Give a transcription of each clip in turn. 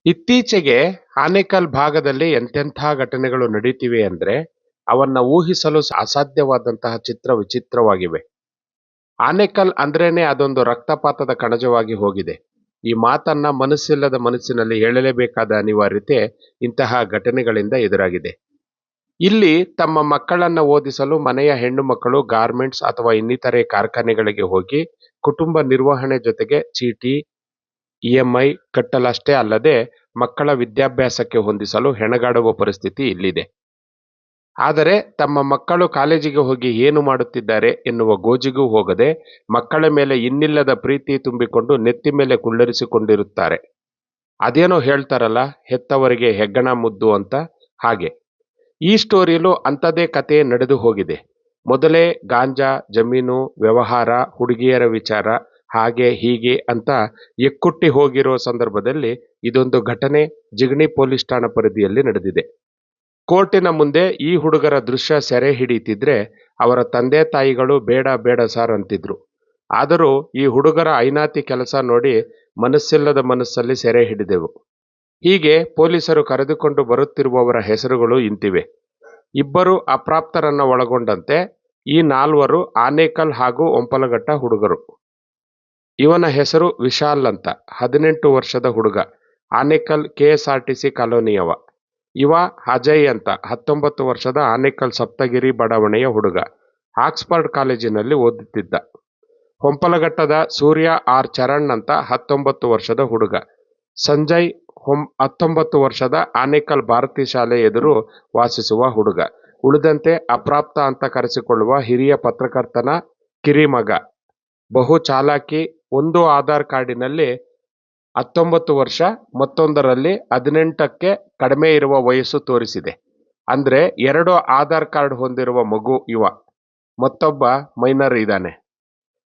ಇತ್ತೀಚೆಗೆ ಆನೇಕಲ್ ಭಾಗದಲ್ಲಿ ಎಂತೆಂಥ ಘಟನೆಗಳು ನಡೀತಿವೆ ಅಂದ್ರೆ ಅವನ್ನ ಊಹಿಸಲು ಅಸಾಧ್ಯವಾದಂತಹ ಚಿತ್ರ ವಿಚಿತ್ರವಾಗಿವೆ. ಆನೇಕಲ್ ಅಂದ್ರೇನೆ ಅದೊಂದು ರಕ್ತಪಾತದ ಕಣಜವಾಗಿ ಹೋಗಿದೆ. ಈ ಮಾತನ್ನ ಮನಸ್ಸಿಲ್ಲದ ಮನಸ್ಸಿನಲ್ಲಿ ಹೇಳಲೇಬೇಕಾದ ಅನಿವಾರ್ಯತೆ ಇಂತಹ ಘಟನೆಗಳಿಂದ ಎದುರಾಗಿದೆ. ಇಲ್ಲಿ ತಮ್ಮ ಮಕ್ಕಳನ್ನ ಓದಿಸಲು ಮನೆಯ ಹೆಣ್ಣು ಮಕ್ಕಳು ಗಾರ್ಮೆಂಟ್ಸ್ ಅಥವಾ ಇನ್ನಿತರೆ ಕಾರ್ಖಾನೆಗಳಿಗೆ ಹೋಗಿ ಕುಟುಂಬ ನಿರ್ವಹಣೆ ಜೊತೆಗೆ ಚೀಟಿ, ಇಎಂಐ ಕಟ್ಟಲಷ್ಟೇ ಅಲ್ಲದೆ ಮಕ್ಕಳ ವಿದ್ಯಾಭ್ಯಾಸಕ್ಕೆ ಹೊಂದಿಸಲು ಹೆಣಗಾಡುವ ಪರಿಸ್ಥಿತಿ ಇಲ್ಲಿದೆ. ಆದರೆ ತಮ್ಮ ಮಕ್ಕಳು ಕಾಲೇಜಿಗೆ ಹೋಗಿ ಏನು ಮಾಡುತ್ತಿದ್ದಾರೆ ಎನ್ನುವ ಗೋಜಿಗೂ ಹೋಗದೆ ಮಕ್ಕಳ ಮೇಲೆ ಇನ್ನಿಲ್ಲದ ಪ್ರೀತಿ ತುಂಬಿಕೊಂಡು ನೆತ್ತಿ ಮೇಲೆ ಕುಳ್ಳರಿಸಿಕೊಂಡಿರುತ್ತಾರೆ. ಅದೇನೋ ಹೇಳ್ತಾರಲ್ಲ, ಹೆತ್ತವರಿಗೆ ಹೆಗ್ಗಣ ಮುದ್ದು ಅಂತ. ಹಾಗೆ ಈ ಸ್ಟೋರಿಯಲ್ಲೂ ಅಂಥದೇ ಕತೆ ನಡೆದು ಹೋಗಿದೆ. ಮೊದಲೇ ಗಾಂಜಾ, ಜಮೀನು ವ್ಯವಹಾರ, ಹುಡುಗಿಯರ ವಿಚಾರ, ಹಾಗೆ ಹೀಗೆ ಅಂತ ಎಕ್ಕುಟ್ಟಿ ಹೋಗಿರೋ ಸಂದರ್ಭದಲ್ಲಿ ಇದೊಂದು ಘಟನೆ ಜಿಗಣಿ ಪೊಲೀಸ್ ಠಾಣಾ ಪರಿಧಿಯಲ್ಲಿ ನಡೆದಿದೆ. ಕೋರ್ಟಿನ ಮುಂದೆ ಈ ಹುಡುಗರ ದೃಶ್ಯ ಸೆರೆ ಹಿಡಿತಿದ್ರೆ ಅವರ ತಂದೆ ತಾಯಿಗಳು ಬೇಡ ಬೇಡ ಸಾರ್ ಅಂತಿದ್ರು. ಆದರೂ ಈ ಹುಡುಗರ ಐನಾತಿ ಕೆಲಸ ನೋಡಿ ಮನಸ್ಸಿಲ್ಲದ ಮನಸ್ಸಲ್ಲಿ ಸೆರೆ ಹಿಡಿದೆವು. ಹೀಗೆ ಪೊಲೀಸರು ಕರೆದುಕೊಂಡು ಬರುತ್ತಿರುವವರ ಹೆಸರುಗಳು ಇಂತಿವೆ. 2 ಅಪ್ರಾಪ್ತರನ್ನ ಒಳಗೊಂಡಂತೆ ಈ 4 ಆನೇಕಲ್ ಹಾಗೂ ಒಂಪಲಘಟ್ಟ ಹುಡುಗರು. ಇವನ ಹೆಸರು ವಿಶಾಲ್ ಅಂತ, 18 ವರ್ಷದ ಹುಡುಗ, ಆನೇಕಲ್ ಕೆಎಸ್ಆರ್ಟಿಸಿ ಕಾಲೋನಿಯವ. ಇವ ಅಜಯ್ ಅಂತ, 19 ವರ್ಷದ, ಆನೇಕಲ್ ಸಪ್ತಗಿರಿ ಬಡಾವಣೆಯ ಹುಡುಗ, ಆಕ್ಸ್ಫರ್ಡ್ ಕಾಲೇಜಿನಲ್ಲಿ ಓದುತ್ತಿದ್ದ. ಹೊಂಪಲಘಟ್ಟದ ಸೂರ್ಯ ಆರ್ ಚರಣ್ ಅಂತ 19 ವರ್ಷದ ಹುಡುಗ. ಸಂಜಯ್ 19 ವರ್ಷದ, ಆನೇಕಲ್ ಭಾರತಿ ಶಾಲೆ ಎದುರು ವಾಸಿಸುವ ಹುಡುಗ. ಉಳಿದಂತೆ ಅಪ್ರಾಪ್ತ ಅಂತ ಕರೆಸಿಕೊಳ್ಳುವ ಹಿರಿಯ ಪತ್ರಕರ್ತನ ಕಿರಿಮಗ. ಬಹು ಚಾಲಾಕಿ, ಒಂದು ಆಧಾರ್ ಕಾರ್ಡಿನಲ್ಲಿ 19 ವರ್ಷ, ಮತ್ತೊಂದರಲ್ಲಿ 18ಕ್ಕೆ ಕಡಿಮೆ ಇರುವ ವಯಸ್ಸು ತೋರಿಸಿದೆ. ಅಂದ್ರೆ 2 ಆಧಾರ್ ಕಾರ್ಡ್ ಹೊಂದಿರುವ ಮಗು ಇವ. ಮತ್ತೊಬ್ಬ ಮೈನರ್ ಇದ್ದಾನೆ.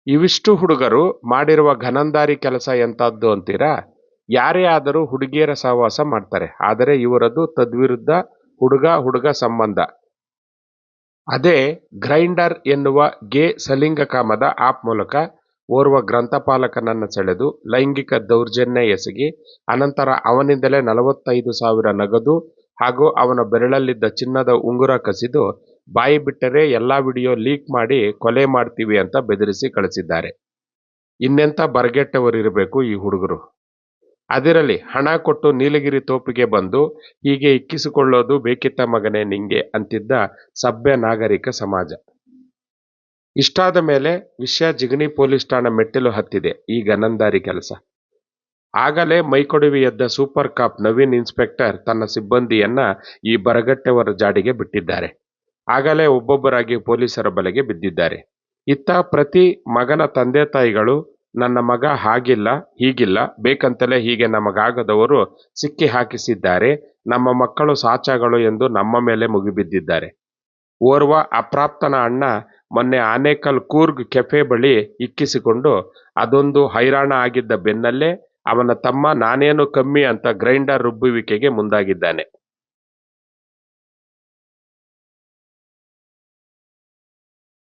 ಇವಿಷ್ಟು ಹುಡುಗರು ಮಾಡಿರುವ ಘನಂದಾರಿ ಕೆಲಸ ಎಂತದ್ದು ಅಂತೀರಾ? ಯಾರೇ ಆದರೂ ಹುಡುಗಿಯರ ಸಹವಾಸ ಮಾಡ್ತಾರೆ. ಆದರೆ ಇವರದ್ದು ತದ್ವಿರುದ್ಧ, ಹುಡುಗ ಸಂಬಂಧ. ಅದೇ ಗ್ರೈಂಡರ್ ಎನ್ನುವ ಗೇ ಸಲಿಂಗಕಾಮದ ಆಪ್ ಮೂಲಕ ಓರ್ವ ಗ್ರಂಥಪಾಲಕನನ್ನು ಸೆಳೆದು ಲೈಂಗಿಕ ದೌರ್ಜನ್ಯ ಎಸಗಿ ಅನಂತರ ಅವನಿಂದಲೇ 45,000 ನಗದು ಹಾಗೂ ಅವನ ಬೆರಳಲ್ಲಿದ್ದ ಚಿನ್ನದ ಉಂಗುರ ಕಸಿದು ಬಾಯಿ ಬಿಟ್ಟರೆ ಎಲ್ಲಾ ವಿಡಿಯೋ ಲೀಕ್ ಮಾಡಿ ಕೊಲೆ ಮಾಡ್ತೀವಿ ಅಂತ ಬೆದರಿಸಿ ಕಳಿಸಿದ್ದಾರೆ. ಇನ್ನೆಂಥ ಬರಗೆಟ್ಟವರಿರಬೇಕು ಈ ಹುಡುಗರು. ಅದಿರಲಿ, ಹಣ ಕೊಟ್ಟು ನೀಲಗಿರಿ ತೋಪಿಗೆ ಬಂದು ಹೀಗೆ ಇಕ್ಕಿಸಿಕೊಳ್ಳೋದು ಬೇಕಿತ್ತ ಮಗನೇ ನಿಂಗೆ ಅಂತಿದ್ದ ಸಭ್ಯ ನಾಗರಿಕ ಸಮಾಜ. ಇಷ್ಟಾದ ಮೇಲೆ ವಿಷಯ ಜಿಗಣಿ ಪೊಲೀಸ್ ಠಾಣಾ ಮೆಟ್ಟಿಲು ಹತ್ತಿದೆ ಈ ಗನಂದಾರಿ ಕೆಲಸ. ಆಗಲೇ ಮೈಕೊಡವಿ ಎದ್ದ ಸೂಪರ್ ಕಾಪ್ ನವೀನ್ ಇನ್ಸ್ಪೆಕ್ಟರ್ ತನ್ನ ಸಿಬ್ಬಂದಿಯನ್ನ ಈ ಬರಗಟ್ಟೆವರ ಜಾಡಿಗೆ ಬಿಟ್ಟಿದ್ದಾರೆ. ಆಗಲೇ ಒಬ್ಬೊಬ್ಬರಾಗಿ ಪೊಲೀಸರ ಬಲೆಗೆ ಬಿದ್ದಿದ್ದಾರೆ. ಇತ್ತ ಪ್ರತಿ ಮಗನ ತಂದೆ ತಾಯಿಗಳು ನನ್ನ ಮಗ ಹಾಗಿಲ್ಲ ಹೀಗಿಲ್ಲ, ಬೇಕಂತಲೇ ಹೀಗೆ ನಮಗಾಗದವರು ಸಿಕ್ಕಿ ಹಾಕಿಸಿದ್ದಾರೆ, ನಮ್ಮ ಮಕ್ಕಳು ಸಾಚಾಗಳು ಎಂದು ನಮ್ಮ ಮೇಲೆ ಮುಗಿಬಿದ್ದಿದ್ದಾರೆ. ಓರ್ವ ಅಪ್ರಾಪ್ತನ ಅಣ್ಣ ಮೊನ್ನೆ ಆನೇಕಲ್ ಕೂರ್ಗ್ ಕೆಫೆ ಬಳಿ ಇಕ್ಕಿಸಿಕೊಂಡು ಅದೊಂದು ಹೈರಾಣ ಆಗಿದ್ದ ಬೆನ್ನಲ್ಲೇ ಅವನ ತಮ್ಮ ನಾನೇನು ಕಮ್ಮಿ ಅಂತ ಗ್ರೈಂಡರ್ ರುಬ್ಬುವಿಕೆಗೆ ಮುಂದಾಗಿದ್ದಾನೆ.